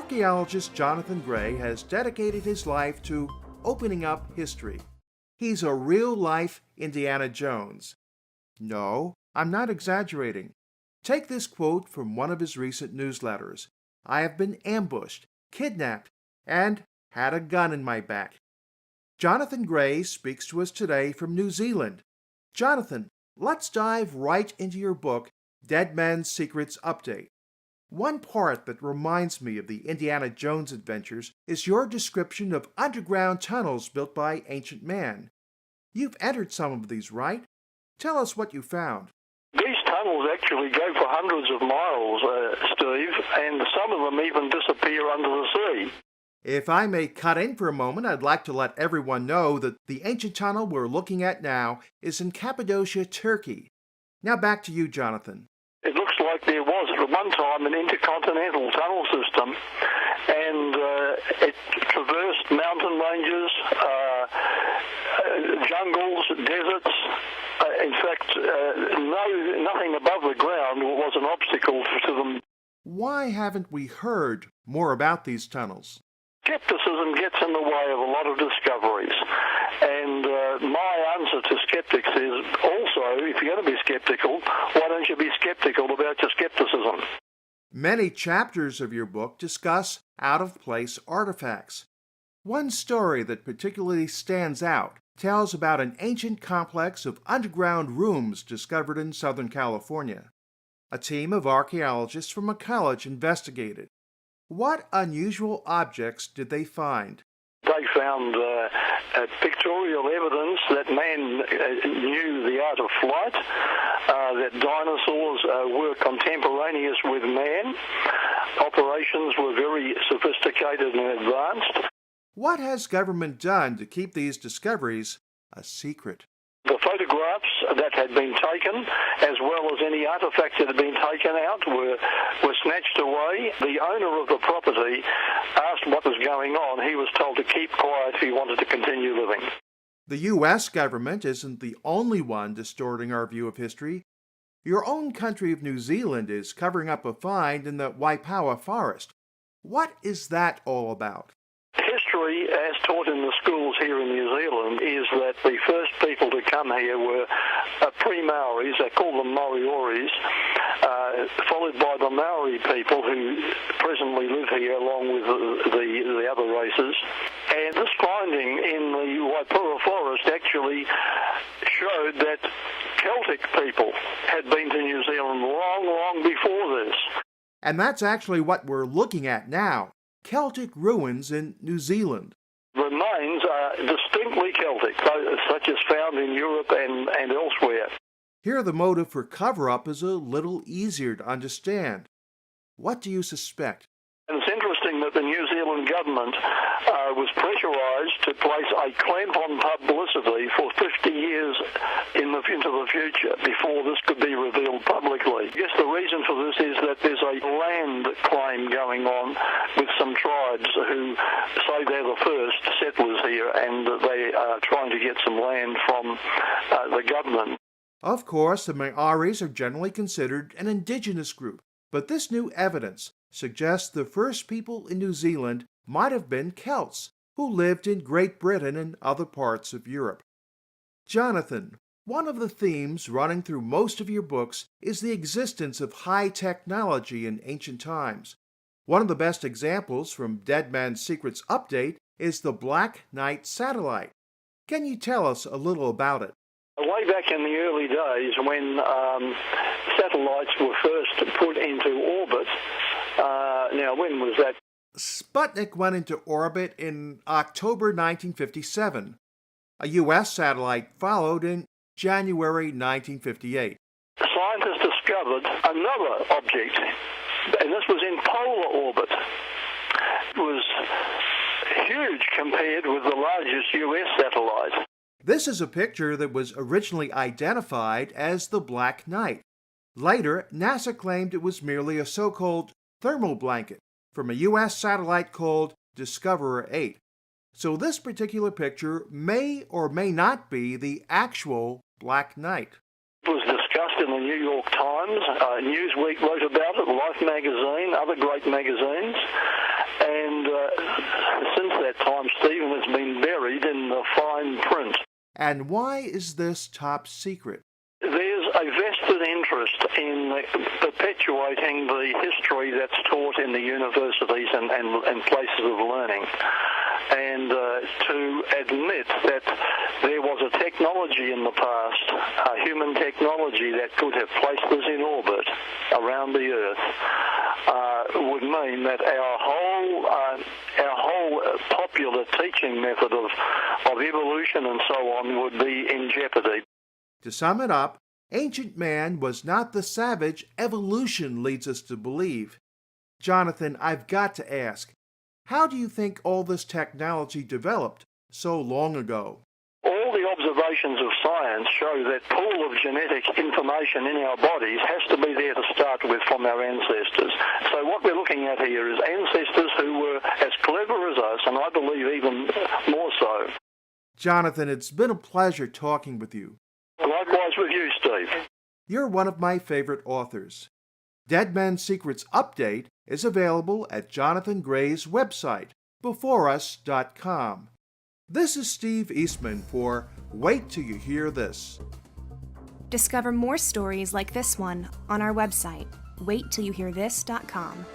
Archaeologist Jonathan Gray has dedicated his life to opening up history. He's a real-life Indiana Jones. No, I'm not exaggerating. Take this quote from one of his recent newsletters. I have been ambushed, kidnapped, and had a gun in my back. Jonathan Gray speaks to us today from New Zealand. Jonathan, let's dive right into your book, Dead Man's Secrets Update. One part that reminds me of the Indiana Jones adventures is your description of underground tunnels built by ancient man. You've entered some of these, right? Tell us what you found. These tunnels actually go for hundreds of miles, Steve, and some of them even disappear under the sea. If I may cut in for a moment, I'd like to let everyone know that the ancient tunnel we're looking at now is in Cappadocia, Turkey. Now back to you, Jonathan. It looks like there was at one time an intercontinental tunnel system, and it traversed mountain ranges, jungles, deserts. In fact, nothing above the ground was an obstacle to them. Why haven't we heard more about these tunnels? Skepticism gets in the way of a lot of discoveries, and my answer to skeptics is also, if you're going to be skeptical, why don't you be skeptical about your skepticism? Many chapters of your book discuss out-of-place artifacts. One story that particularly stands out tells about an ancient complex of underground rooms discovered in Southern California. A team of archaeologists from a college investigated. What unusual objects did they find? They found pictorial evidence that man knew the art of flight, that dinosaurs were contemporaneous with man. Operations were very sophisticated and advanced. What has government done to keep these discoveries a secret? The photographs that had been taken, as well as any artifacts that had been taken out, were snatched away. The owner of the property asked what was going on. He was told to keep quiet if he wanted to continue living. The U.S. government isn't the only one distorting our view of history. Your own country of New Zealand is covering up a find in the Waipawa forest. What is that all about? History, as taught in the schools here in New Zealand, is that the first people to come here were pre-Maoris. They call them Morioris, followed by the Maori people who presently live here along with the other races. And this finding in the Waipawa forest actually showed that Celtic people had been to New Zealand long, long before this. And that's actually what we're looking at now. Celtic ruins in New Zealand. Remains are distinctly Celtic, such as found in Europe and elsewhere. Here the motive for cover-up is a little easier to understand. What do you suspect? And it's interesting that the New Zealand government was pressurised to place a clamp on publicity for 50 years into the future before this could be revealed publicly. I guess the reason for this is that there's a land claim going on with some tribes who say they're the first settlers here, and they are trying to get some land from the government. Of course, the Maoris are generally considered an indigenous group, but this new evidence suggests the first people in New Zealand might have been Celts, who lived in Great Britain and other parts of Europe. Jonathan, one of the themes running through most of your books is the existence of high technology in ancient times. One of the best examples from Dead Man's Secrets Update is the Black Knight satellite. Can you tell us a little about it? Way back in the early days when satellites were first put into orbit, now when was that? Sputnik went into orbit in October 1957. A U.S. satellite followed in January 1958. Scientists discovered another object, and this was in polar orbit. It was huge compared with the largest U.S. satellite. This is a picture that was originally identified as the Black Knight. Later, NASA claimed it was merely a so-called thermal blanket from a U.S. satellite called Discoverer 8. So this particular picture may or may not be the actual Black Knight. It was discussed in in the New York Times. Newsweek wrote about it, Life magazine, other great magazines. And since that time, Stephen has been buried in the fine print. And why is this top secret? There's a vested interest in perpetuating the history that's taught in the universities and places of learning. And to admit that there was a technology in the past, a human technology that could have placed us in orbit around the Earth, would mean that our whole popular teaching method of evolution and so on would be in jeopardy. To sum it up, ancient man was not the savage evolution leads us to believe. Jonathan, I've got to ask, how do you think all this technology developed so long ago? All the observations of science show that pool of genetic information in our bodies has to be there to start with from our ancestors. So what we're looking at here is ancestors who were as clever as us, and I believe even more so. Jonathan, it's been a pleasure talking with you. Likewise with you, Steve. You're one of my favorite authors. Dead Men's Secrets Update is available at Jonathan Gray's website, beforeus.com. This is Steve Eastman for Wait Till You Hear This. Discover more stories like this one on our website, waittillyouhearthis.com.